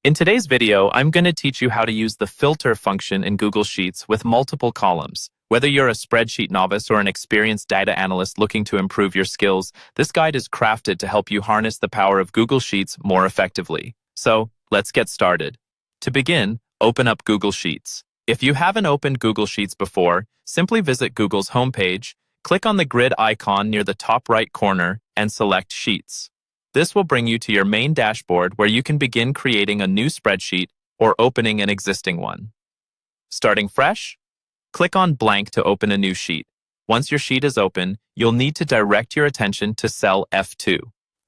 In today's video, I'm going to teach you how to use the filter function in Google Sheets with multiple columns. Whether you're a spreadsheet novice or an experienced data analyst looking to improve your skills, this guide is crafted to help you harness the power of Google Sheets more effectively. So, let's get started. To begin, open up Google Sheets. If you haven't opened Google Sheets before, simply visit Google's homepage, click on the grid icon near the top right corner, and select Sheets. This will bring you to your main dashboard where you can begin creating a new spreadsheet or opening an existing one. Starting fresh, click on Blank to open a new sheet. Once your sheet is open, you'll need to direct your attention to cell F2.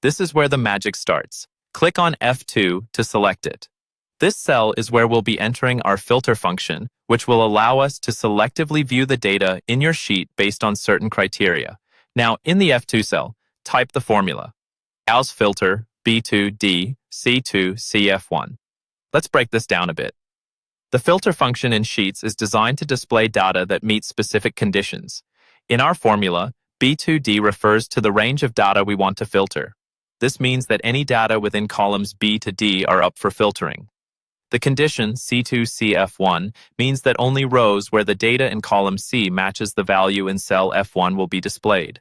This is where the magic starts. Click on F2 to select it. This cell is where we'll be entering our filter function, which will allow us to selectively view the data in your sheet based on certain criteria. Now, in the F2 cell, type the formula. As filter B2D C2CF1. Let's break this down a bit. The filter function in Sheets is designed to display data that meets specific conditions. In our formula, B2D refers to the range of data we want to filter. This means that any data within columns B to D are up for filtering. The condition C2CF1 means that only rows where the data in column C matches the value in cell F1 will be displayed.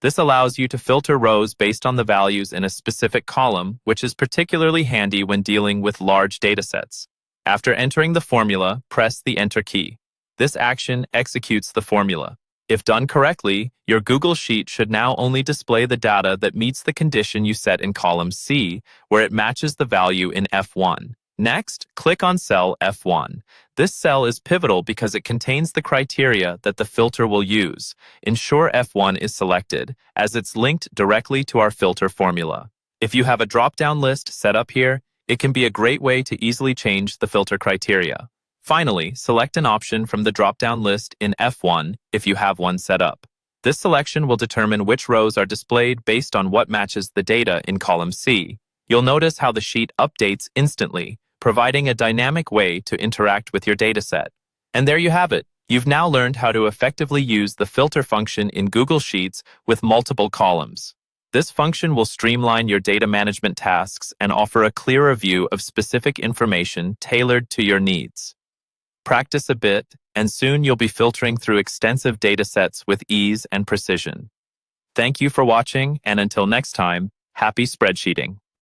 This allows you to filter rows based on the values in a specific column, which is particularly handy when dealing with large datasets. After entering the formula, press the Enter key. This action executes the formula. If done correctly, your Google Sheet should now only display the data that meets the condition you set in column C, where it matches the value in F1. Next, click on cell F1. This cell is pivotal because it contains the criteria that the filter will use. Ensure F1 is selected, as it's linked directly to our filter formula. If you have a drop-down list set up here, it can be a great way to easily change the filter criteria. Finally, select an option from the drop-down list in F1 if you have one set up. This selection will determine which rows are displayed based on what matches the data in column C. You'll notice how the sheet updates instantly, providing a dynamic way to interact with your dataset. And there you have it. You've now learned how to effectively use the filter function in Google Sheets with multiple columns. This function will streamline your data management tasks and offer a clearer view of specific information tailored to your needs. Practice a bit, and soon you'll be filtering through extensive datasets with ease and precision. Thank you for watching, and until next time, happy spreadsheeting.